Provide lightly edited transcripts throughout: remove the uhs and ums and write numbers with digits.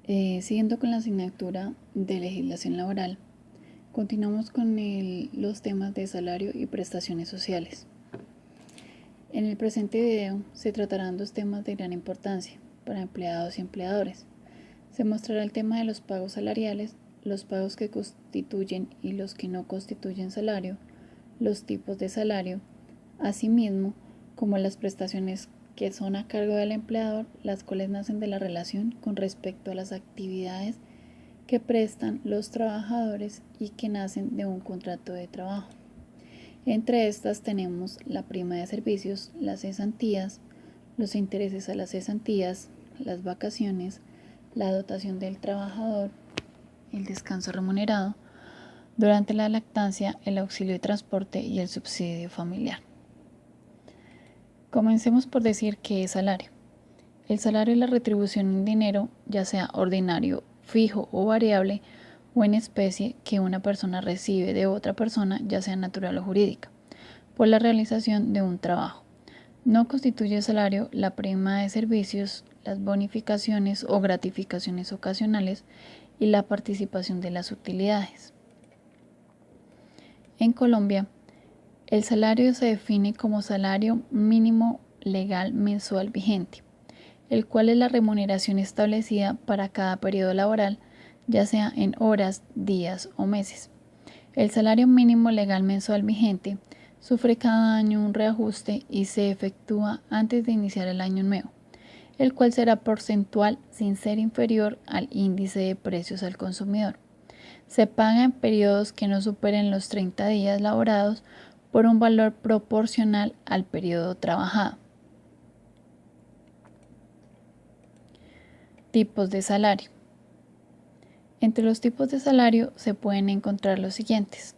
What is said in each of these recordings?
Siguiendo con la asignatura de legislación laboral, continuamos con los temas de salario y prestaciones sociales. En el presente video se tratarán dos temas de gran importancia para empleados y empleadores. Se mostrará el tema de los pagos salariales, los pagos que constituyen y los que no constituyen salario, los tipos de salario, asimismo como las prestaciones que son a cargo del empleador, las cuales nacen de la relación con respecto a las actividades que prestan los trabajadores y que nacen de un contrato de trabajo. Entre estas tenemos la prima de servicios, las cesantías, los intereses a las cesantías, las vacaciones, la dotación del trabajador, el descanso remunerado, durante la lactancia, el auxilio de transporte y el subsidio familiar. Comencemos por decir qué es salario. El salario es la retribución en dinero, ya sea ordinario, fijo o variable, o en especie que una persona recibe de otra persona, ya sea natural o jurídica, por la realización de un trabajo. No constituye salario la prima de servicios, las bonificaciones o gratificaciones ocasionales y la participación de las utilidades. En Colombia, el salario se define como salario mínimo legal mensual vigente, el cual es la remuneración establecida para cada periodo laboral, ya sea en horas, días o meses. El salario mínimo legal mensual vigente sufre cada año un reajuste y se efectúa antes de iniciar el año nuevo, el cual será porcentual sin ser inferior al índice de precios al consumidor. Se paga en periodos que no superen los 30 días laborados por un valor proporcional al periodo trabajado. Tipos de salario. Entre los tipos de salario se pueden encontrar los siguientes.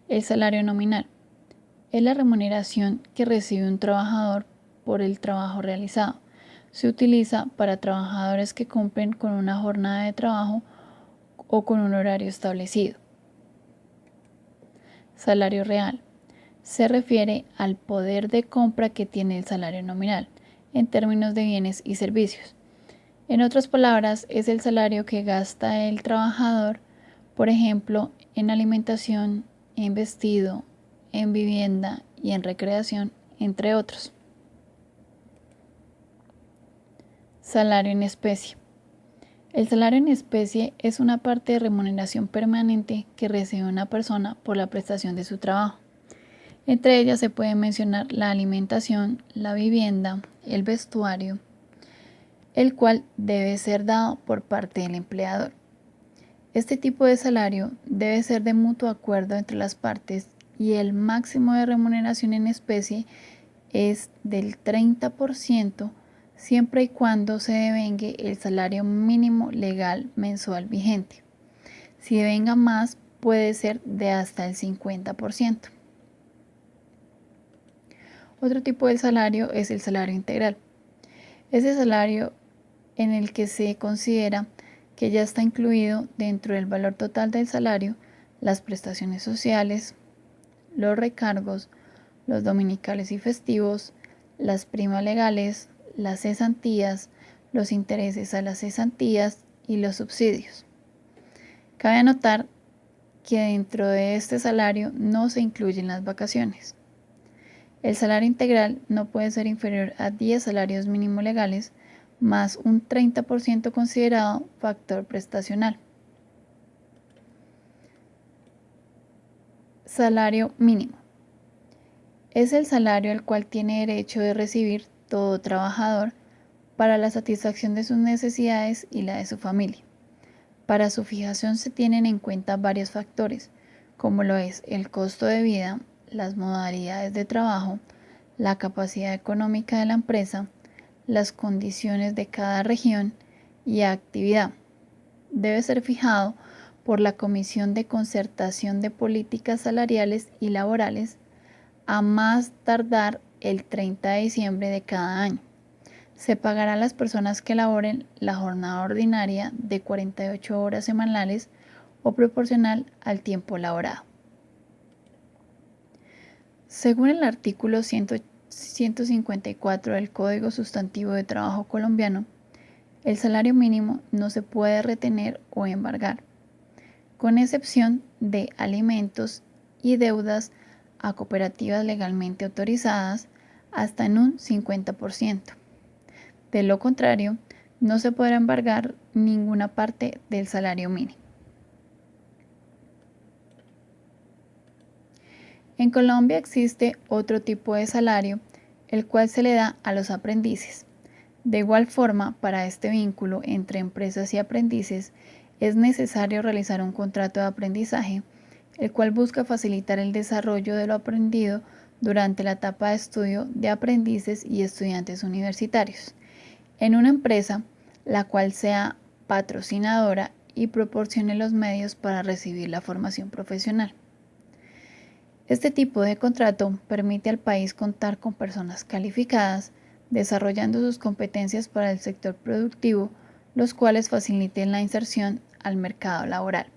El salario nominal es la remuneración que recibe un trabajador por el trabajo realizado. Se utiliza para trabajadores que cumplen con una jornada de trabajo o con un horario establecido. Salario real se refiere al poder de compra que tiene el salario nominal en términos de bienes y servicios. En otras palabras, es el salario que gasta el trabajador, por ejemplo, en alimentación, en vestido, en vivienda y en recreación, entre otros. Salario en especie. El salario en especie es una parte de remuneración permanente que recibe una persona por la prestación de su trabajo. Entre ellas se puede mencionar la alimentación, la vivienda, el vestuario, el cual debe ser dado por parte del empleador. Este tipo de salario debe ser de mutuo acuerdo entre las partes y el máximo de remuneración en especie es del 30% siempre y cuando se devengue el salario mínimo legal mensual vigente. Si devenga más, puede ser de hasta el 50%. Otro tipo de salario es el salario integral. Ese salario en el que se considera que ya está incluido dentro del valor total del salario las prestaciones sociales, los recargos, los dominicales y festivos, las primas legales, las cesantías, los intereses a las cesantías y los subsidios. Cabe anotar que dentro de este salario no se incluyen las vacaciones. El salario integral no puede ser inferior a 10 salarios mínimos legales más un 30% considerado factor prestacional. Salario mínimo. Es el salario al cual tiene derecho de recibir todo trabajador para la satisfacción de sus necesidades y la de su familia. Para su fijación se tienen en cuenta varios factores, como lo es el costo de vida, las modalidades de trabajo, la capacidad económica de la empresa, las condiciones de cada región y actividad. Debe ser fijado por la Comisión de Concertación de Políticas Salariales y Laborales a más tardar el 30 de diciembre de cada año. Se pagará a las personas que laboren la jornada ordinaria de 48 horas semanales o proporcional al tiempo laborado. Según el artículo 154 del Código Sustantivo de Trabajo colombiano, El salario mínimo no se puede retener o embargar, con excepción de alimentos y deudas a cooperativas legalmente autorizadas hasta en un 50%. De lo contrario, no se podrá embargar ninguna parte del salario mínimo. En Colombia existe otro tipo de salario, el cual se le da a los aprendices. De igual forma, para este vínculo entre empresas y aprendices, es necesario realizar un contrato de aprendizaje, el cual busca facilitar el desarrollo de lo aprendido durante la etapa de estudio de aprendices y estudiantes universitarios, en una empresa la cual sea patrocinadora y proporcione los medios para recibir la formación profesional. Este tipo de contrato permite al país contar con personas calificadas, desarrollando sus competencias para el sector productivo, los cuales faciliten la inserción al mercado laboral.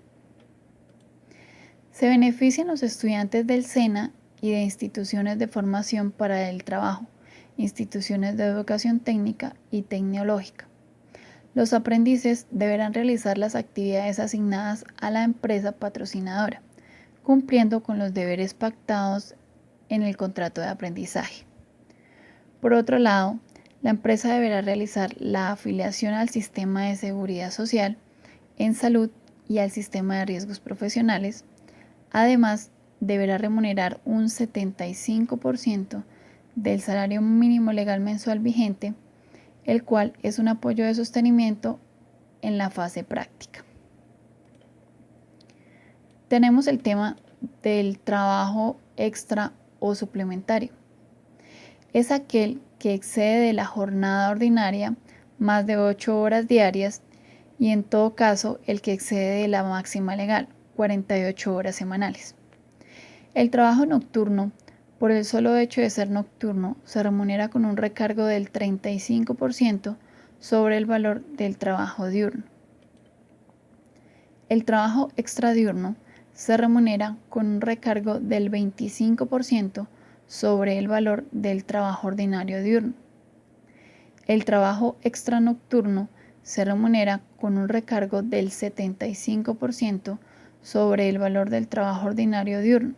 Se benefician los estudiantes del SENA y de instituciones de formación para el trabajo, instituciones de educación técnica y tecnológica. Los aprendices deberán realizar las actividades asignadas a la empresa patrocinadora, cumpliendo con los deberes pactados en el contrato de aprendizaje. Por otro lado, la empresa deberá realizar la afiliación al sistema de seguridad social, en salud y al sistema de riesgos profesionales. Además, deberá remunerar un 75% del salario mínimo legal mensual vigente, el cual es un apoyo de sostenimiento en la fase práctica. Tenemos el tema del trabajo extra o suplementario. Es aquel que excede de la jornada ordinaria más de 8 horas diarias y en todo caso el que excede de la máxima legal, 48 horas semanales. El trabajo nocturno, por el solo hecho de ser nocturno, se remunera con un recargo del 35% sobre el valor del trabajo diurno. El trabajo extradiurno se remunera con un recargo del 25% sobre el valor del trabajo ordinario diurno. El trabajo extranocturno se remunera con un recargo del 75% sobre el valor del trabajo ordinario diurno.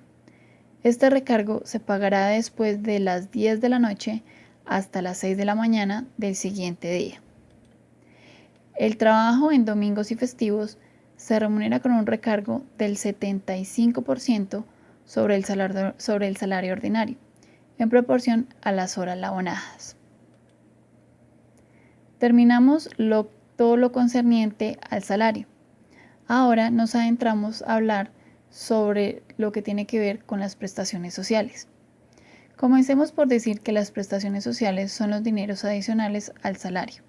Este recargo se pagará después de las 10 de la noche hasta las 6 de la mañana del siguiente día. El trabajo en domingos y festivos se remunera con un recargo del 75% sobre el salario ordinario, en proporción a las horas laboradas. Terminamos todo lo concerniente al salario. Ahora nos adentramos a hablar sobre lo que tiene que ver con las prestaciones sociales. Comencemos por decir que las prestaciones sociales son los dineros adicionales al salario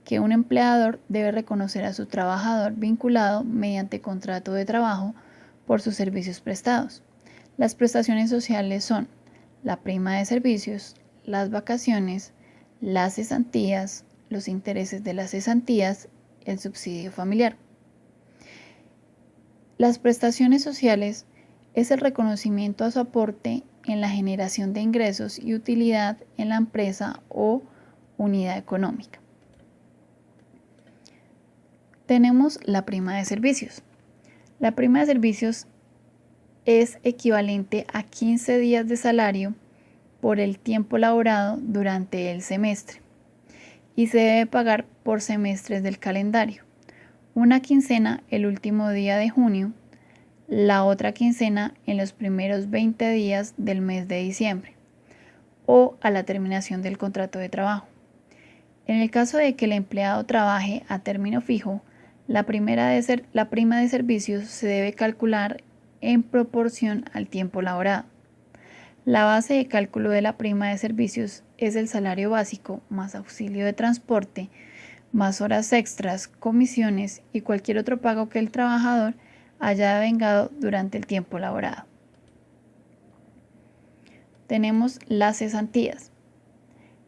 que un empleador debe reconocer a su trabajador vinculado mediante contrato de trabajo por sus servicios prestados. Las prestaciones sociales son la prima de servicios, las vacaciones, las cesantías, los intereses de las cesantías, el subsidio familiar. Las prestaciones sociales es el reconocimiento a su aporte en la generación de ingresos y utilidad en la empresa o unidad económica. Tenemos la prima de servicios. La prima de servicios es equivalente a 15 días de salario por el tiempo laborado durante el semestre y se debe pagar por semestres del calendario. Una quincena el último día de junio, la otra quincena en los primeros 20 días del mes de diciembre o a la terminación del contrato de trabajo. En el caso de que el empleado trabaje a término fijo, la prima de servicios se debe calcular en proporción al tiempo laborado. La base de cálculo de la prima de servicios es el salario básico más auxilio de transporte, más horas extras, comisiones y cualquier otro pago que el trabajador haya devengado durante el tiempo laborado. Tenemos las cesantías.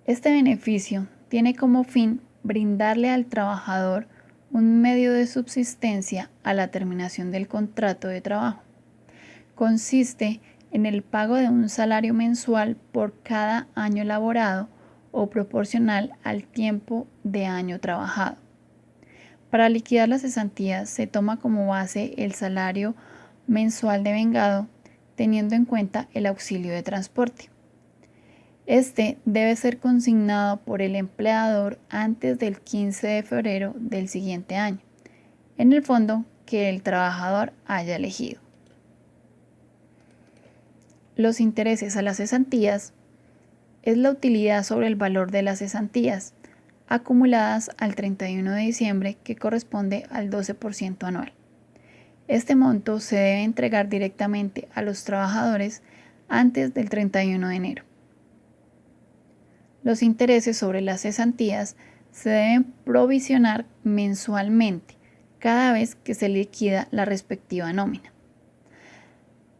Este beneficio tiene como fin brindarle al trabajador un medio de subsistencia a la terminación del contrato de trabajo. Consiste en el pago de un salario mensual por cada año laborado o proporcional al tiempo de año trabajado. Para liquidar las cesantías se toma como base el salario mensual devengado, teniendo en cuenta el auxilio de transporte. Este debe ser consignado por el empleador antes del 15 de febrero del siguiente año, en el fondo que el trabajador haya elegido. Los intereses a las cesantías es la utilidad sobre el valor de las cesantías acumuladas al 31 de diciembre, que corresponde al 12% anual. Este monto se debe entregar directamente a los trabajadores antes del 31 de enero. Los intereses sobre las cesantías se deben provisionar mensualmente cada vez que se liquida la respectiva nómina.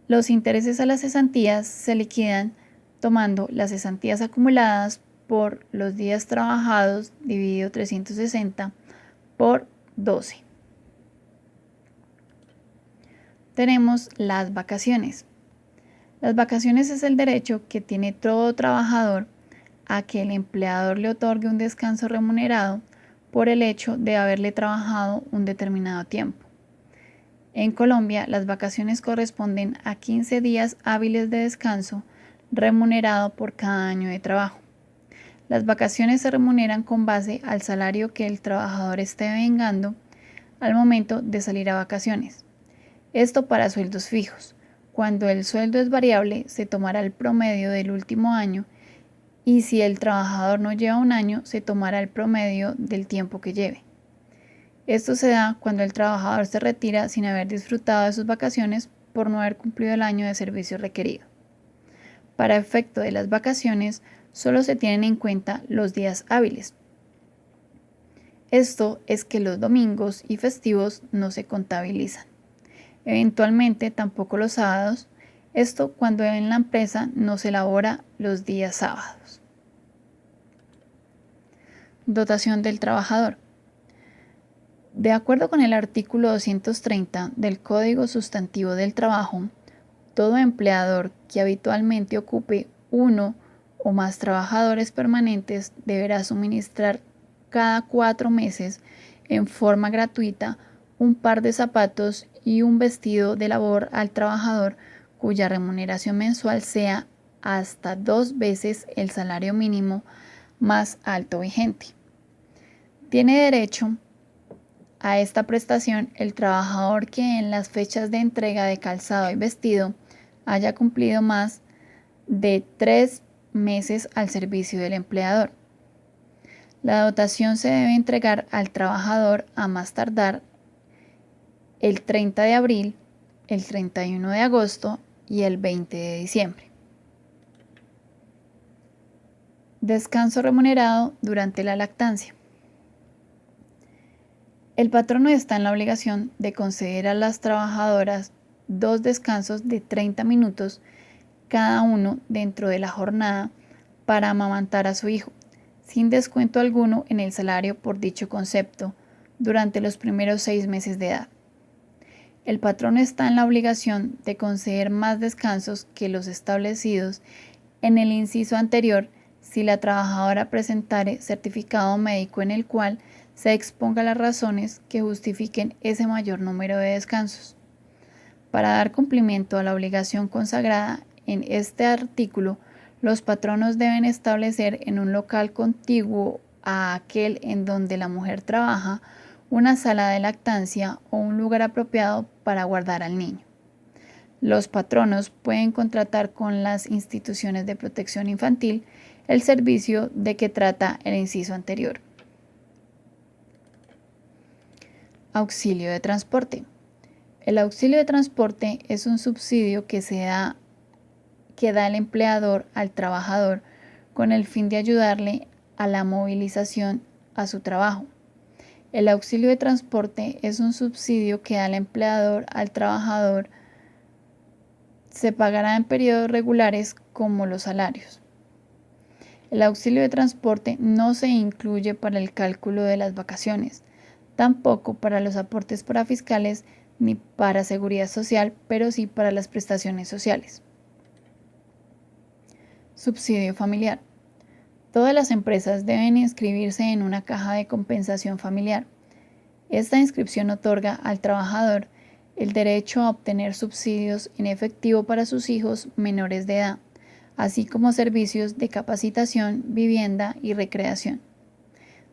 Los intereses a las cesantías se liquidan tomando las cesantías acumuladas por los días trabajados dividido 360 por 12. Tenemos las vacaciones. Las vacaciones es el derecho que tiene todo trabajador a que el empleador le otorgue un descanso remunerado por el hecho de haberle trabajado un determinado tiempo. En Colombia, las vacaciones corresponden a 15 días hábiles de descanso remunerado por cada año de trabajo. Las vacaciones se remuneran con base al salario que el trabajador esté devengando al momento de salir a vacaciones. Esto para sueldos fijos. Cuando el sueldo es variable, se tomará el promedio del último año, y si el trabajador no lleva un año, se tomará el promedio del tiempo que lleve. Esto se da cuando el trabajador se retira sin haber disfrutado de sus vacaciones por no haber cumplido el año de servicio requerido. Para efecto de las vacaciones, solo se tienen en cuenta los días hábiles. Esto es que los domingos y festivos no se contabilizan. Eventualmente tampoco los sábados, esto cuando en la empresa no se elabora los días sábados. Dotación del trabajador. De acuerdo con el artículo 230 del Código Sustantivo del Trabajo, todo empleador que habitualmente ocupe uno o más trabajadores permanentes deberá suministrar cada 4 meses en forma gratuita un par de zapatos y un vestido de labor al trabajador cuya remuneración mensual sea hasta 2 veces el salario mínimo más alto vigente. Tiene derecho a esta prestación el trabajador que en las fechas de entrega de calzado y vestido haya cumplido más de 3 meses al servicio del empleador. La dotación se debe entregar al trabajador a más tardar el 30 de abril, el 31 de agosto y el 20 de diciembre. Descanso remunerado durante la lactancia. El patrono está en la obligación de conceder a las trabajadoras 2 descansos de 30 minutos cada uno dentro de la jornada para amamantar a su hijo, sin descuento alguno en el salario por dicho concepto, durante los primeros 6 meses de edad. El patrono está en la obligación de conceder más descansos que los establecidos en el inciso anterior si la trabajadora presentare certificado médico en el cual se exponga las razones que justifiquen ese mayor número de descansos. Para dar cumplimiento a la obligación consagrada en este artículo, los patronos deben establecer en un local contiguo a aquel en donde la mujer trabaja una sala de lactancia o un lugar apropiado para guardar al niño. Los patronos pueden contratar con las instituciones de protección infantil el servicio de que trata el inciso anterior. Auxilio de transporte. El auxilio de transporte es un subsidio que da el empleador al trabajador con el fin de ayudarle a la movilización a su trabajo. El auxilio de transporte es un subsidio que da el empleador al trabajador. Se pagará en periodos regulares como los salarios. El auxilio de transporte no se incluye para el cálculo de las vacaciones, tampoco para los aportes parafiscales ni para seguridad social, pero sí para las prestaciones sociales. Subsidio familiar. Todas las empresas deben inscribirse en una caja de compensación familiar. Esta inscripción otorga al trabajador el derecho a obtener subsidios en efectivo para sus hijos menores de edad, así como servicios de capacitación, vivienda y recreación.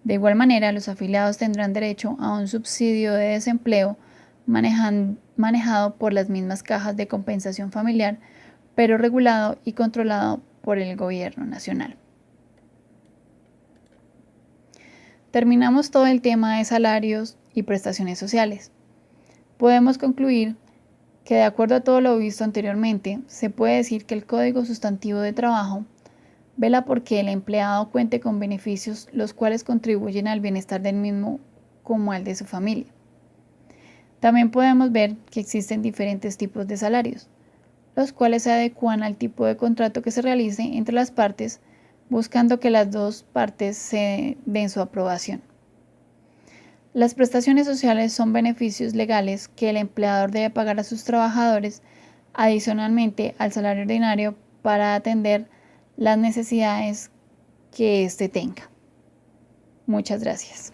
De igual manera, los afiliados tendrán derecho a un subsidio de desempleo manejado por las mismas cajas de compensación familiar, pero regulado y controlado por el gobierno nacional. Terminamos todo el tema de salarios y prestaciones sociales. Podemos concluir que, de acuerdo a todo lo visto anteriormente, se puede decir que el Código Sustantivo de Trabajo vela porque el empleado cuente con beneficios los cuales contribuyen al bienestar del mismo como al de su familia. También podemos ver que existen diferentes tipos de salarios, los cuales se adecuan al tipo de contrato que se realice entre las partes, buscando que las dos partes se den su aprobación. Las prestaciones sociales son beneficios legales que el empleador debe pagar a sus trabajadores adicionalmente al salario ordinario para atender las necesidades que éste tenga. Muchas gracias.